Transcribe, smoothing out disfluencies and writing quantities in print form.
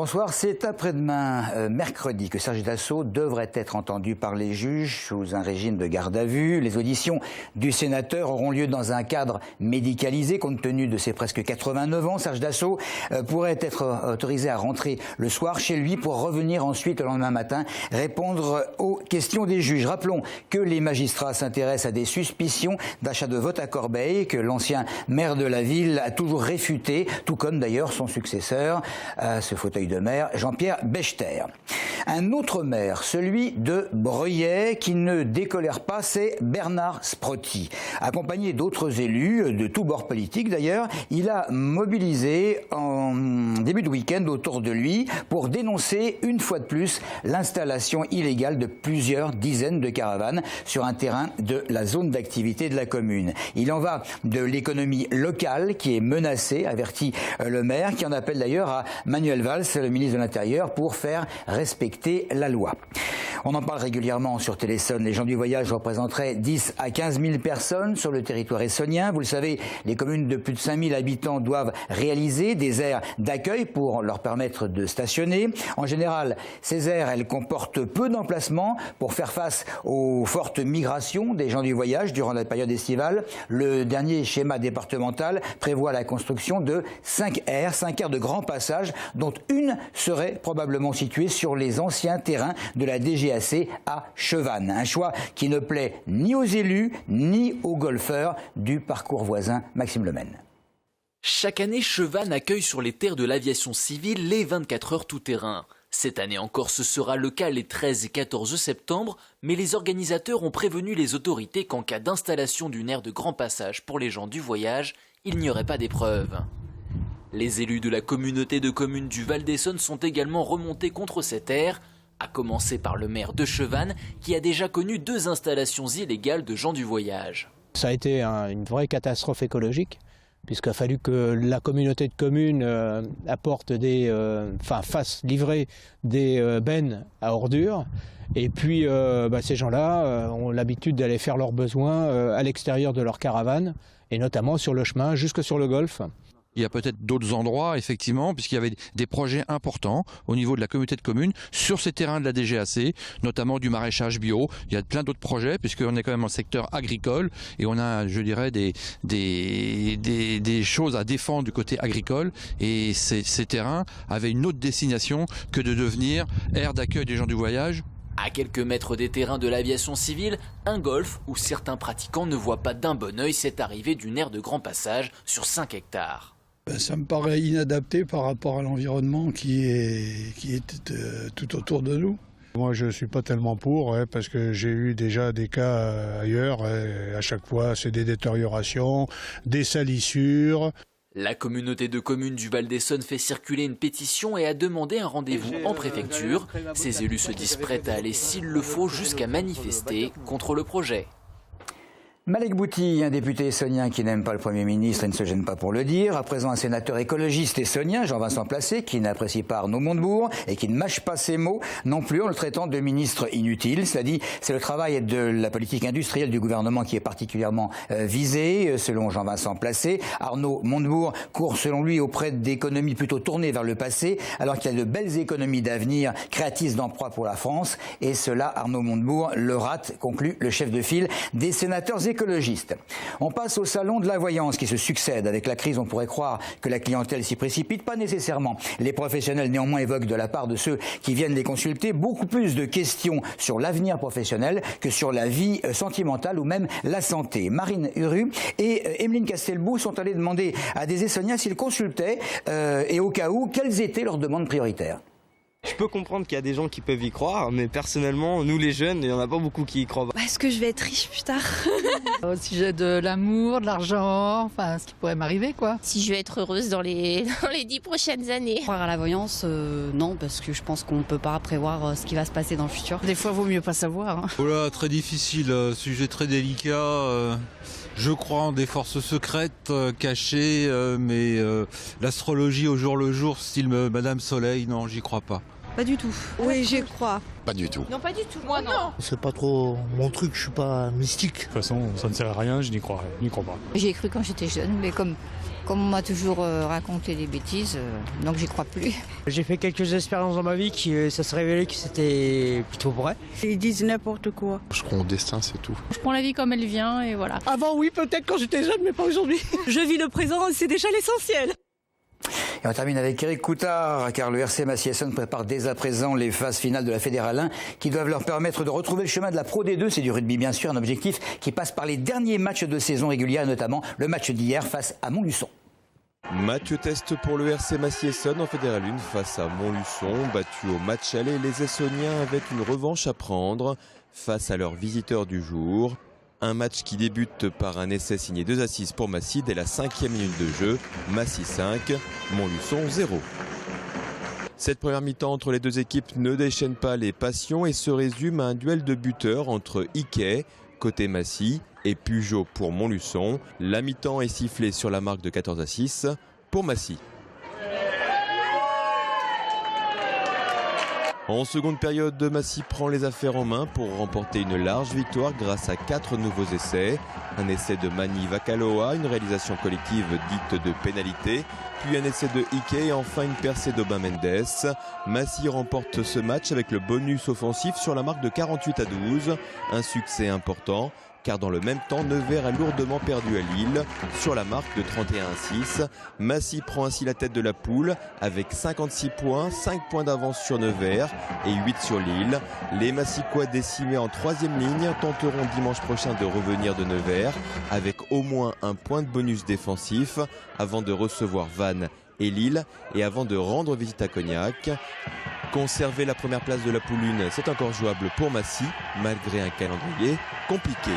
Bonsoir, c'est après-demain, mercredi, que Serge Dassault devrait être entendu par les juges sous un régime de garde à vue. Les auditions du sénateur auront lieu dans un cadre médicalisé. Compte tenu de ses presque 89 ans, Serge Dassault pourrait être autorisé à rentrer le soir chez lui pour revenir ensuite le lendemain matin répondre aux questions des juges. Rappelons que les magistrats s'intéressent à des suspicions d'achat de vote à Corbeil que l'ancien maire de la ville a toujours réfuté, tout comme d'ailleurs son successeur à ce fauteuil de maire, Jean-Pierre Bechter. Un autre maire, celui de Breuillet, qui ne décolère pas, c'est Bernard Sprotti. Accompagné d'autres élus, de tous bords politiques d'ailleurs, il a mobilisé en début de week-end autour de lui pour dénoncer une fois de plus l'installation illégale de plusieurs dizaines de caravanes sur un terrain de la zone d'activité de la commune. Il en va de l'économie locale qui est menacée, avertit le maire, qui en appelle d'ailleurs à Manuel Valls, le ministre de l'Intérieur, pour faire respecter la loi. On en parle régulièrement sur Téléson. Les gens du voyage représenteraient 10 à 15 000 personnes sur le territoire essonnien. Vous le savez, les communes de plus de 5 000 habitants doivent réaliser des aires d'accueil pour leur permettre de stationner. En général, ces aires, elles comportent peu d'emplacements pour faire face aux fortes migrations des gens du voyage durant la période estivale. Le dernier schéma départemental prévoit la construction de 5 aires de grand passage, dont une serait probablement située sur les anciens terrains de la DGAC à Chevannes. Un choix qui ne plaît ni aux élus, ni aux golfeurs du parcours voisin. Maxime Lemaine. Chaque année, Chevannes accueille sur les terres de l'aviation civile les 24 heures tout-terrain. Cette année encore, ce sera le cas les 13 et 14 septembre, mais les organisateurs ont prévenu les autorités qu'en cas d'installation d'une aire de grand passage pour les gens du voyage, il n'y aurait pas d'épreuve. Les élus de la communauté de communes du Val d'Essonne sont également remontés contre cette aire, à commencer par le maire de Chevannes, qui a déjà connu 2 installations illégales de gens du voyage. Ça a été une vraie catastrophe écologique, puisqu'il a fallu que la communauté de communes apporte fasse livrer des bennes à ordures. Et puis ces gens-là ont l'habitude d'aller faire leurs besoins à l'extérieur de leur caravane, et notamment sur le chemin jusque sur le golfe. Il y a peut-être d'autres endroits, effectivement, puisqu'il y avait des projets importants au niveau de la communauté de communes sur ces terrains de la DGAC, notamment du maraîchage bio. Il y a plein d'autres projets, puisqu'on est quand même en secteur agricole et on a, je dirais, des choses à défendre du côté agricole. Et ces terrains avaient une autre destination que de devenir aire d'accueil des gens du voyage. À quelques mètres des terrains de l'aviation civile, un golf où certains pratiquants ne voient pas d'un bon œil cette arrivée d'une aire de grand passage sur 5 hectares. Ça me paraît inadapté par rapport à l'environnement qui est tout autour de nous. Moi, je ne suis pas tellement pour, parce que j'ai eu déjà des cas ailleurs. À chaque fois, c'est des détériorations, des salissures. La communauté de communes du Val d'Essonne fait circuler une pétition et a demandé un rendez-vous en préfecture. Ces élus se disent prêts à aller, s'il le faut, jusqu'à manifester contre le projet. Malek Bouti, un député essonien qui n'aime pas le Premier ministre et ne se gêne pas pour le dire. À présent, un sénateur écologiste essonien, Jean-Vincent Placé, qui n'apprécie pas Arnaud Montebourg et qui ne mâche pas ses mots non plus en le traitant de ministre inutile. Cela dit, c'est le travail de la politique industrielle du gouvernement qui est particulièrement visé, selon Jean-Vincent Placé. Arnaud Montebourg court, selon lui, auprès d'économies plutôt tournées vers le passé, alors qu'il y a de belles économies d'avenir, créatrices d'emplois pour la France. Et cela, Arnaud Montebourg le rate, conclut le chef de file des sénateurs écologistes. On passe au salon de la voyance qui se succède. Avec la crise, on pourrait croire que la clientèle s'y précipite. Pas nécessairement. Les professionnels, néanmoins, évoquent de la part de ceux qui viennent les consulter beaucoup plus de questions sur l'avenir professionnel que sur la vie sentimentale ou même la santé. Marine Huru et Emeline Castelbou sont allées demander à des Essoniens s'ils consultaient et au cas où, quelles étaient leurs demandes prioritaires. Je peux comprendre qu'il y a des gens qui peuvent y croire, mais personnellement, nous les jeunes, il n'y en a pas beaucoup qui y croient. Est-ce que je vais être riche plus tard? Au sujet de l'amour, de l'argent, enfin ce qui pourrait m'arriver quoi. Si je vais être heureuse dans les 10 prochaines années. Croire à la voyance, non, parce que je pense qu'on ne peut pas prévoir ce qui va se passer dans le futur. Des fois, il vaut mieux pas savoir. Hein. Oh là, très difficile, sujet très délicat. Je crois en des forces secrètes cachées, mais l'astrologie au jour le jour, style Madame Soleil, non, j'y crois pas. Pas du tout. Oui, j'y crois. Pas du tout. Non, pas du tout. Moi, non. C'est pas trop mon truc, je suis pas mystique. De toute façon, ça ne sert à rien, je n'y crois pas. J'y ai cru quand j'étais jeune, mais comme Comme on m'a toujours raconté des bêtises, donc j'y crois plus. J'ai fait quelques expériences dans ma vie qui ça s'est révélé que c'était plutôt vrai. Ils disent n'importe quoi. Je crois au destin, c'est tout. Je prends la vie comme elle vient et voilà. Avant oui, peut-être quand j'étais jeune, mais pas aujourd'hui. Je vis le présent, c'est déjà l'essentiel. Et on termine avec Eric Coutard, car le RC Massy-Essonnes prépare dès à présent les phases finales de la Fédérale 1 qui doivent leur permettre de retrouver le chemin de la Pro D2. C'est du rugby bien sûr, un objectif qui passe par les derniers matchs de saison régulière, notamment le match d'hier face à Montluçon. Match test pour le RC Massy-Essonnes en Fédérale 1 face à Montluçon. Battu au match aller, les Essonniens avaient une revanche à prendre face à leurs visiteurs du jour. Un match qui débute par un essai signé 2-6 pour Massy dès la 5e minute de jeu. Massy 5, Montluçon 0. Cette première mi-temps entre les deux équipes ne déchaîne pas les passions et se résume à un duel de buteurs entre Iquet, côté Massy, et Pujol pour Montluçon. La mi-temps est sifflée sur la marque de 14-6 pour Massy. En seconde période, Massy prend les affaires en main pour remporter une large victoire grâce à 4 nouveaux essais. Un essai de Mani Vakaloa, une réalisation collective dite de pénalité, puis un essai de Ike et enfin une percée d'Aubin Mendes. Massy remporte ce match avec le bonus offensif sur la marque de 48-12. Un succès important, car dans le même temps, Nevers a lourdement perdu à Lille sur la marque de 31-6. Massy prend ainsi la tête de la poule avec 56 points, 5 points d'avance sur Nevers et 8 sur Lille. Les Massicquois décimés en 3e ligne tenteront dimanche prochain de revenir de Nevers avec au moins un point de bonus défensif avant de recevoir Vannes et Lille et avant de rendre visite à Cognac. Conserver la première place de la poule 1, c'est encore jouable pour Massy, malgré un calendrier compliqué.